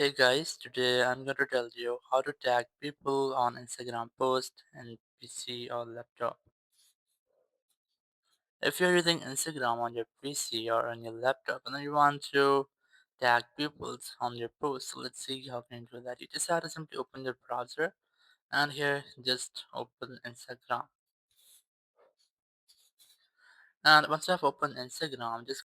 Hey guys, today I'm going to tell you how to tag people on Instagram post and PC or laptop. If you're using Instagram on your PC or on your laptop and then you want to tag people on your post, so let's see how can you do that. You just have to simply open your browser and here just open Instagram. And once you have opened Instagram, just